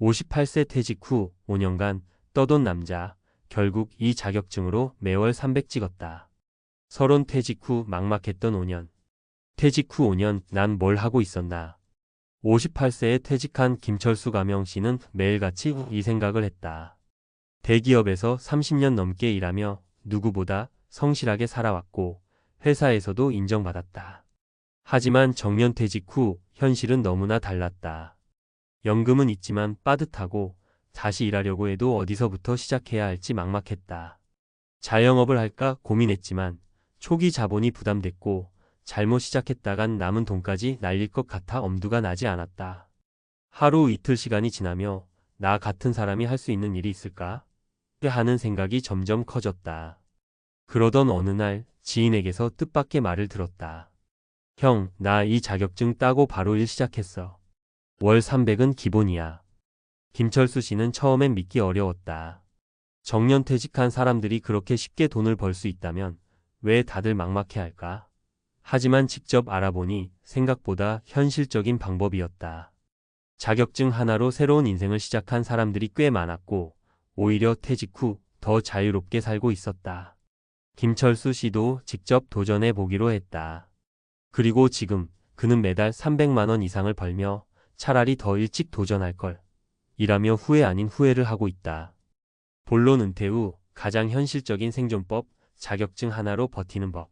58세 퇴직 후 5년간 떠돈 남자. 결국 이 자격증으로 매월 300 찍었다. 서론 퇴직 후 막막했던 5년. 퇴직 후 5년 난 뭘 하고 있었나. 58세에 퇴직한 김철수 가명 씨는 매일같이 이 생각을 했다. 대기업에서 30년 넘게 일하며 누구보다 성실하게 살아왔고 회사에서도 인정받았다. 하지만 정년퇴직 후 현실은 너무나 달랐다. 연금은 있지만 빠듯하고 다시 일하려고 해도 어디서부터 시작해야 할지 막막했다. 자영업을 할까 고민했지만 초기 자본이 부담됐고 잘못 시작했다간 남은 돈까지 날릴 것 같아 엄두가 나지 않았다. 하루 이틀 시간이 지나며 나 같은 사람이 할 수 있는 일이 있을까? 하는 생각이 점점 커졌다. 그러던 어느 날 지인에게서 뜻밖의 말을 들었다. 형, 나 이 자격증 따고 바로 일 시작했어. 월 300은 기본이야. 김철수 씨는 처음엔 믿기 어려웠다. 정년퇴직한 사람들이 그렇게 쉽게 돈을 벌 수 있다면 왜 다들 막막해할까? 하지만 직접 알아보니 생각보다 현실적인 방법이었다. 자격증 하나로 새로운 인생을 시작한 사람들이 꽤 많았고 오히려 퇴직 후 더 자유롭게 살고 있었다. 김철수 씨도 직접 도전해 보기로 했다. 그리고 지금 그는 매달 300만 원 이상을 벌며 차라리 더 일찍 도전할 걸. 이라며 후회 아닌 후회를 하고 있다. 본론 은퇴 후 가장 현실적인 생존법, 자격증 하나로 버티는 법.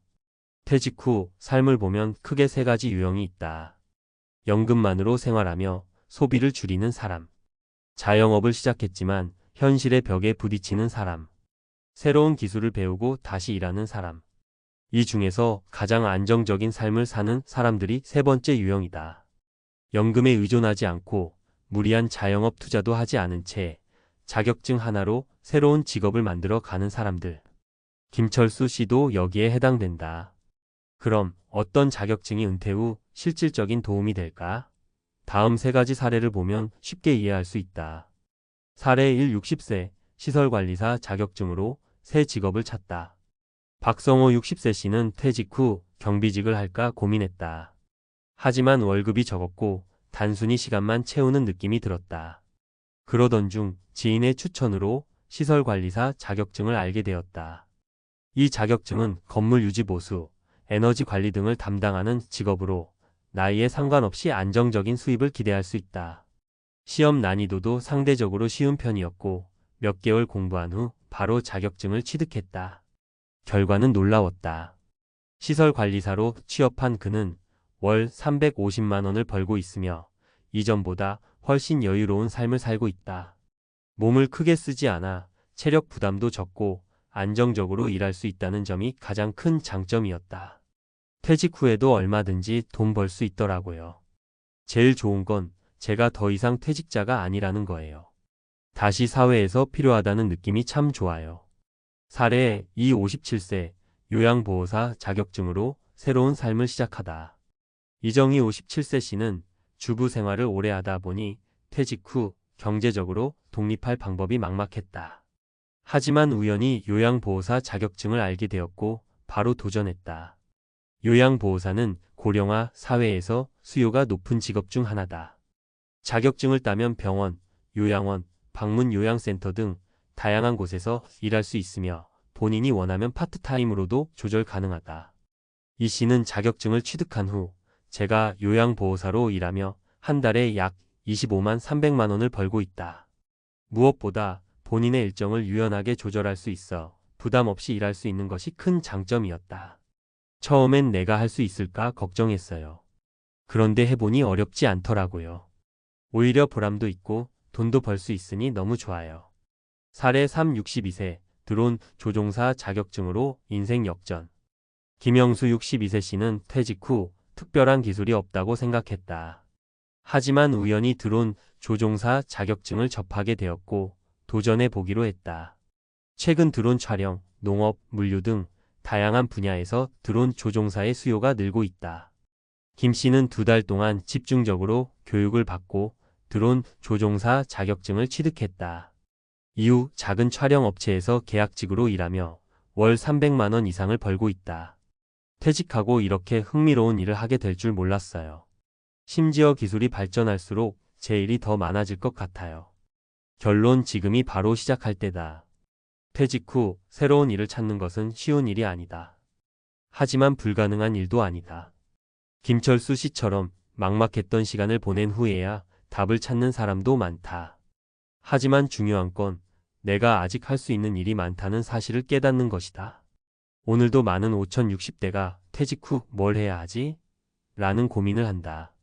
퇴직 후 삶을 보면 크게 세 가지 유형이 있다. 연금만으로 생활하며 소비를 줄이는 사람. 자영업을 시작했지만 현실의 벽에 부딪히는 사람. 새로운 기술을 배우고 다시 일하는 사람. 이 중에서 가장 안정적인 삶을 사는 사람들이 세 번째 유형이다. 연금에 의존하지 않고 무리한 자영업 투자도 하지 않은 채 자격증 하나로 새로운 직업을 만들어 가는 사람들. 김철수 씨도 여기에 해당된다. 그럼 어떤 자격증이 은퇴 후 실질적인 도움이 될까? 다음 세 가지 사례를 보면 쉽게 이해할 수 있다. 사례 1. 60세 시설관리사 자격증으로 새 직업을 찾다. 박성호 60세 씨는 퇴직 후 경비직을 할까 고민했다. 하지만 월급이 적었고 단순히 시간만 채우는 느낌이 들었다. 그러던 중 지인의 추천으로 시설관리사 자격증을 알게 되었다. 이 자격증은 건물 유지 보수, 에너지 관리 등을 담당하는 직업으로 나이에 상관없이 안정적인 수입을 기대할 수 있다. 시험 난이도도 상대적으로 쉬운 편이었고 몇 개월 공부한 후 바로 자격증을 취득했다. 결과는 놀라웠다. 시설관리사로 취업한 그는 월 350만 원을 벌고 있으며 이전보다 훨씬 여유로운 삶을 살고 있다. 몸을 크게 쓰지 않아 체력 부담도 적고 안정적으로 일할 수 있다는 점이 가장 큰 장점이었다. 퇴직 후에도 얼마든지 돈 벌 수 있더라고요. 제일 좋은 건 제가 더 이상 퇴직자가 아니라는 거예요. 다시 사회에서 필요하다는 느낌이 참 좋아요. 사례 2. 57세 요양보호사 자격증으로 새로운 삶을 시작하다. 이정희 57세 씨는 주부 생활을 오래 하다 보니 퇴직 후 경제적으로 독립할 방법이 막막했다. 하지만 우연히 요양보호사 자격증을 알게 되었고 바로 도전했다. 요양보호사는 고령화 사회에서 수요가 높은 직업 중 하나다. 자격증을 따면 병원, 요양원, 방문요양센터 등 다양한 곳에서 일할 수 있으며 본인이 원하면 파트타임으로도 조절 가능하다. 이 씨는 자격증을 취득한 후 제가 요양보호사로 일하며 한 달에 약 25만 300만 원을 벌고 있다. 무엇보다 본인의 일정을 유연하게 조절할 수 있어 부담 없이 일할 수 있는 것이 큰 장점이었다. 처음엔 내가 할 수 있을까 걱정했어요. 그런데 해보니 어렵지 않더라고요. 오히려 보람도 있고 돈도 벌 수 있으니 너무 좋아요. 사례 3. 62세 드론 조종사 자격증으로 인생 역전. 김영수 62세 씨는 퇴직 후 특별한 기술이 없다고 생각했다. 하지만 우연히 드론 조종사 자격증을 접하게 되었고 도전해 보기로 했다. 최근 드론 촬영, 농업, 물류 등 다양한 분야에서 드론 조종사의 수요가 늘고 있다. 김 씨는 2달 동안 집중적으로 교육을 받고 드론 조종사 자격증을 취득했다. 이후 작은 촬영 업체에서 계약직으로 일하며 월 300만 원 이상을 벌고 있다. 퇴직하고 이렇게 흥미로운 일을 하게 될 줄 몰랐어요. 심지어 기술이 발전할수록 제 일이 더 많아질 것 같아요. 결론 지금이 바로 시작할 때다. 퇴직 후 새로운 일을 찾는 것은 쉬운 일이 아니다. 하지만 불가능한 일도 아니다. 김철수 씨처럼 막막했던 시간을 보낸 후에야 답을 찾는 사람도 많다. 하지만 중요한 건 내가 아직 할 수 있는 일이 많다는 사실을 깨닫는 것이다. 오늘도 많은 5060대가 퇴직 후 뭘 해야 하지? 라는 고민을 한다.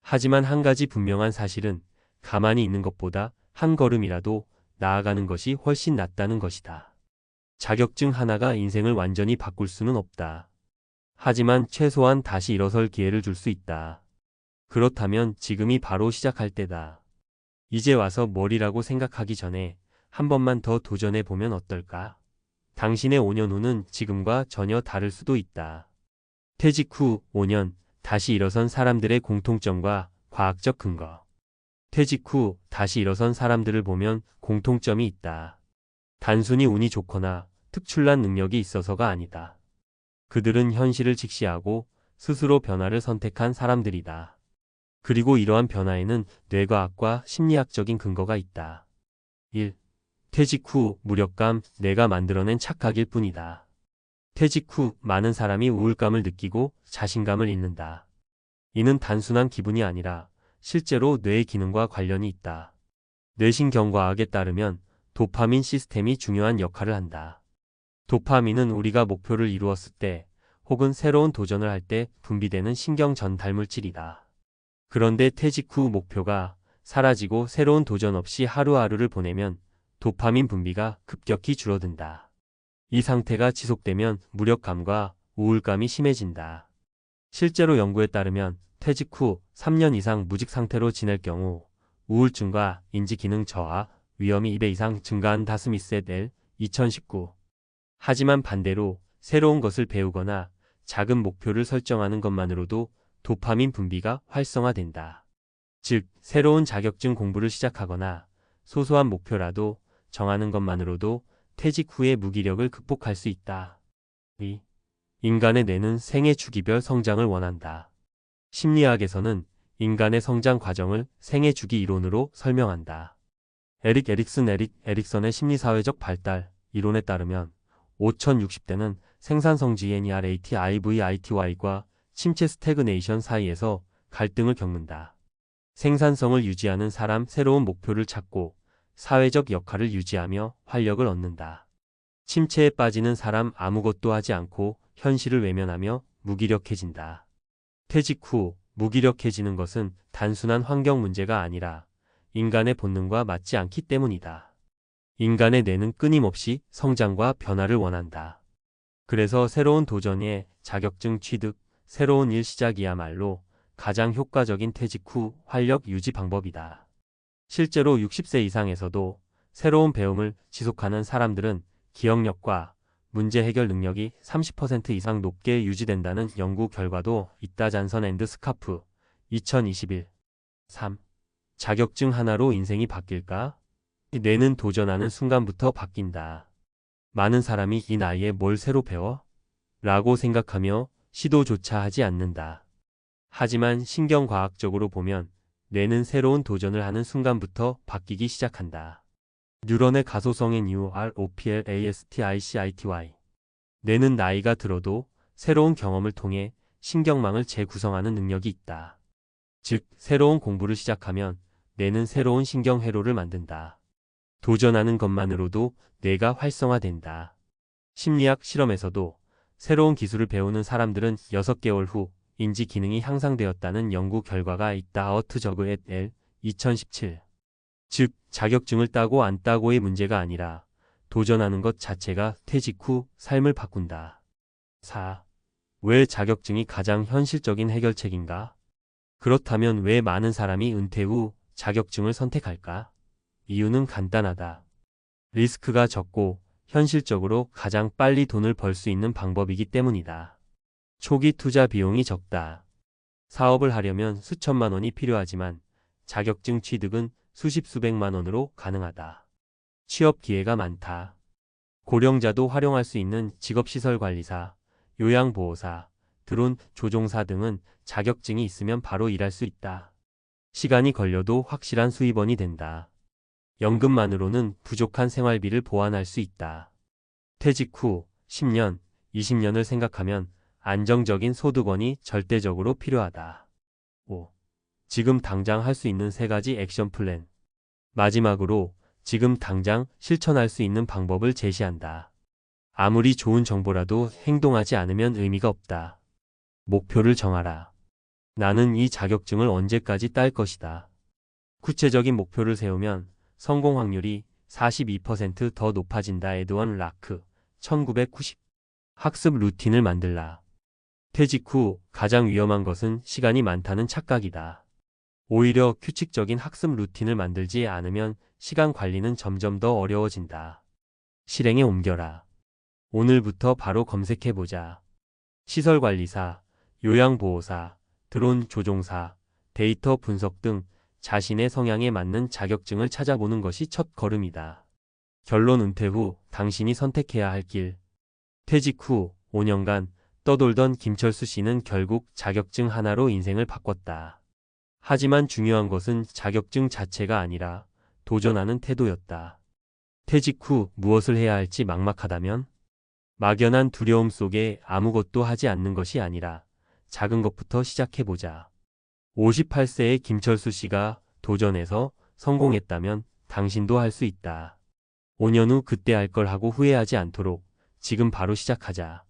하지만 한 가지 분명한 사실은 가만히 있는 것보다 한 걸음이라도 나아가는 것이 훨씬 낫다는 것이다. 자격증 하나가 인생을 완전히 바꿀 수는 없다. 하지만 최소한 다시 일어설 기회를 줄 수 있다. 그렇다면 지금이 바로 시작할 때다. 이제 와서 뭘이라고 생각하기 전에 한 번만 더 도전해 보면 어떨까? 당신의 5년 후는 지금과 전혀 다를 수도 있다. 퇴직 후 5년, 다시 일어선 사람들의 공통점과 과학적 근거. 퇴직 후 다시 일어선 사람들을 보면 공통점이 있다. 단순히 운이 좋거나 특출난 능력이 있어서가 아니다. 그들은 현실을 직시하고 스스로 변화를 선택한 사람들이다. 그리고 이러한 변화에는 뇌과학과 심리학적인 근거가 있다. 1. 퇴직 후 무력감, 내가 만들어낸 착각일 뿐이다. 퇴직 후 많은 사람이 우울감을 느끼고 자신감을 잃는다. 이는 단순한 기분이 아니라 실제로 뇌의 기능과 관련이 있다. 뇌신경과학에 따르면 도파민 시스템이 중요한 역할을 한다. 도파민은 우리가 목표를 이루었을 때 혹은 새로운 도전을 할 때 분비되는 신경 전달 물질이다. 그런데 퇴직 후 목표가 사라지고 새로운 도전 없이 하루하루를 보내면 도파민 분비가 급격히 줄어든다. 이 상태가 지속되면 무력감과 우울감이 심해진다. 실제로 연구에 따르면 퇴직 후 3년 이상 무직 상태로 지낼 경우 우울증과 인지기능 저하 위험이 2배 이상 증가한다. 스미스 et al. 2019. 하지만 반대로 새로운 것을 배우거나 작은 목표를 설정하는 것만으로도 도파민 분비가 활성화된다. 즉, 새로운 자격증 공부를 시작하거나 소소한 목표라도 정하는 것만으로도 퇴직 후의 무기력을 극복할 수 있다. 2. 인간의 뇌는 생애 주기별 성장을 원한다. 심리학에서는 인간의 성장 과정을 생애 주기 이론으로 설명한다. 에릭 에릭선의 심리사회적 발달 이론에 따르면 5060대는 생산성 GNERATIVITY과 침체 스태그네이션 사이에서 갈등을 겪는다. 생산성을 유지하는 사람, 새로운 목표를 찾고 사회적 역할을 유지하며 활력을 얻는다. 침체에 빠지는 사람, 아무것도 하지 않고 현실을 외면하며 무기력해진다. 퇴직 후 무기력해지는 것은 단순한 환경 문제가 아니라 인간의 본능과 맞지 않기 때문이다. 인간의 뇌는 끊임없이 성장과 변화를 원한다. 그래서 새로운 도전에 자격증 취득, 새로운 일 시작이야말로 가장 효과적인 퇴직 후 활력 유지 방법이다. 실제로 60세 이상에서도 새로운 배움을 지속하는 사람들은 기억력과 문제 해결 능력이 30% 이상 높게 유지된다는 연구 결과도 있다. 잔선 앤드 스카프 2021. 3. 자격증 하나로 인생이 바뀔까? 뇌는 도전하는 순간부터 바뀐다. 많은 사람이 이 나이에 뭘 새로 배워? 라고 생각하며 시도조차 하지 않는다. 하지만 신경과학적으로 보면 뇌는 새로운 도전을 하는 순간부터 바뀌기 시작한다. 뉴런의 가소성의 NEUROPLASTICITY. 뇌는 나이가 들어도 새로운 경험을 통해 신경망을 재구성하는 능력이 있다. 즉, 새로운 공부를 시작하면 뇌는 새로운 신경회로를 만든다. 도전하는 것만으로도 뇌가 활성화된다. 심리학 실험에서도 새로운 기술을 배우는 사람들은 6개월 후 인지 기능이 향상되었다는 연구 결과가 있다. 어트저그 et al. 2017. 즉, 자격증을 따고 안 따고의 문제가 아니라 도전하는 것 자체가 퇴직 후 삶을 바꾼다. 4. 왜 자격증이 가장 현실적인 해결책인가? 그렇다면 왜 많은 사람이 은퇴 후 자격증을 선택할까? 이유는 간단하다. 리스크가 적고 현실적으로 가장 빨리 돈을 벌 수 있는 방법이기 때문이다. 초기 투자 비용이 적다. 사업을 하려면 수천만 원이 필요하지만 자격증 취득은 수십 수백만 원으로 가능하다. 취업 기회가 많다. 고령자도 활용할 수 있는 직업시설관리사, 요양보호사, 드론 조종사 등은 자격증이 있으면 바로 일할 수 있다. 시간이 걸려도 확실한 수입원이 된다. 연금만으로는 부족한 생활비를 보완할 수 있다. 퇴직 후 10년, 20년을 생각하면 안정적인 소득원이 절대적으로 필요하다. 5. 지금 당장 할 수 있는 3가지 액션 플랜. 마지막으로 지금 당장 실천할 수 있는 방법을 제시한다. 아무리 좋은 정보라도 행동하지 않으면 의미가 없다. 목표를 정하라. 나는 이 자격증을 언제까지 딸 것이다. 구체적인 목표를 세우면 성공 확률이 42%더 높아진다. 에드원 라크, 1990. 학습 루틴을 만들라. 퇴직 후 가장 위험한 것은 시간이 많다는 착각이다. 오히려 규칙적인 학습 루틴을 만들지 않으면 시간 관리는 점점 더 어려워진다. 실행에 옮겨라. 오늘부터 바로 검색해보자. 시설관리사, 요양보호사, 드론 조종사, 데이터 분석 등 자신의 성향에 맞는 자격증을 찾아보는 것이 첫 걸음이다. 결론: 은퇴 후 당신이 선택해야 할 길. 퇴직 후 5년간 떠돌던 김철수 씨는 결국 자격증 하나로 인생을 바꿨다. 하지만 중요한 것은 자격증 자체가 아니라 도전하는 태도였다. 퇴직 후 무엇을 해야 할지 막막하다면? 막연한 두려움 속에 아무것도 하지 않는 것이 아니라 작은 것부터 시작해보자. 58세의 김철수 씨가 도전해서 성공했다면 당신도 할 수 있다. 5년 후 그때 할 걸 하고 후회하지 않도록 지금 바로 시작하자.